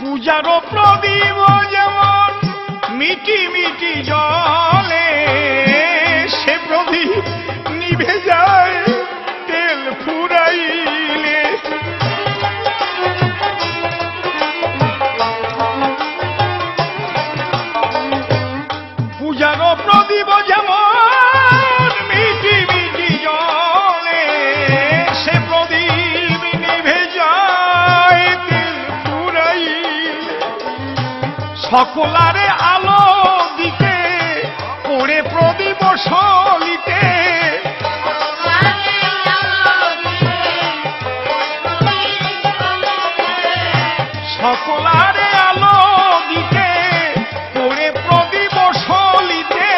পূজারও প্রদীপ যেমন মিটি মিটি জলে, সে প্রদীপ নিভে যায় তেল ফুরাইলে। পূজারও প্রদীপ যেমন মিটি মিটি জলে, সে প্রদীপ নিভে যায় তেল ফুরাইলে। সকলারে আলো দিতে পড়ে প্রদীপ সলিতে, সকলারে আলো দিতে পড়ে প্রদীপ সলিতে।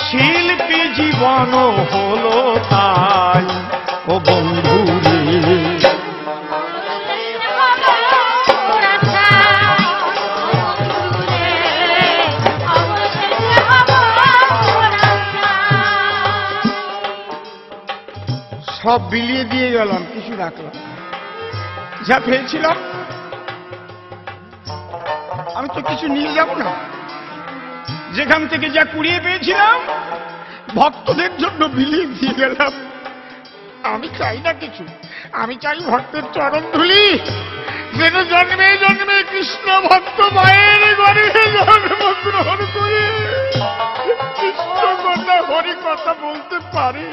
শিল্পী জীবন হলো তাই ও বন্ধুরে, সব বিলিয়ে দিয়ে গেলাম, কিছু রাখলাম। যা পেয়েছিলাম আমি তো কিছু নিয়ে যাব না। যেখান থেকে যা কুড়িয়ে পেয়েছিলাম ভক্তদের জন্য বিলিয়ে দিয়ে গেলাম। আমি চাই না কিছু, আমি চাই ভক্তের চরণ ধুলি, যেন জন্মে জন্মে কৃষ্ণ ভক্ত মায়ের গর্ভে জন্মগ্রহণ করে কৃষ্ণ কথা হরি কথা বলতে পারে।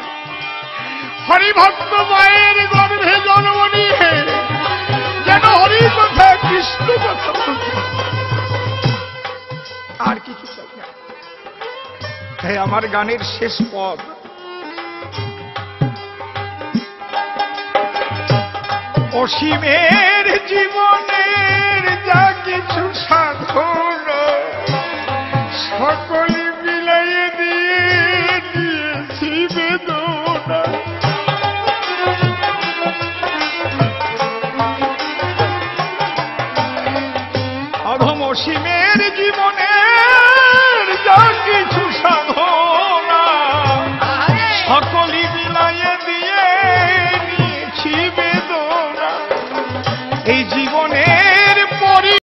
হরি ভক্ত মায়ের গর্ভে জন্ম নিয়ে যেন হরি কথা কৃষ্ণ কথা বলতে, আর কিছু চাই না। তাই আমার গানের শেষ পদ, অসীমের জীবনের যা কিছু সাধন সকলে মিলাইয়ে দিয়ে দিয়েছি বেদনা। অধম অসীমের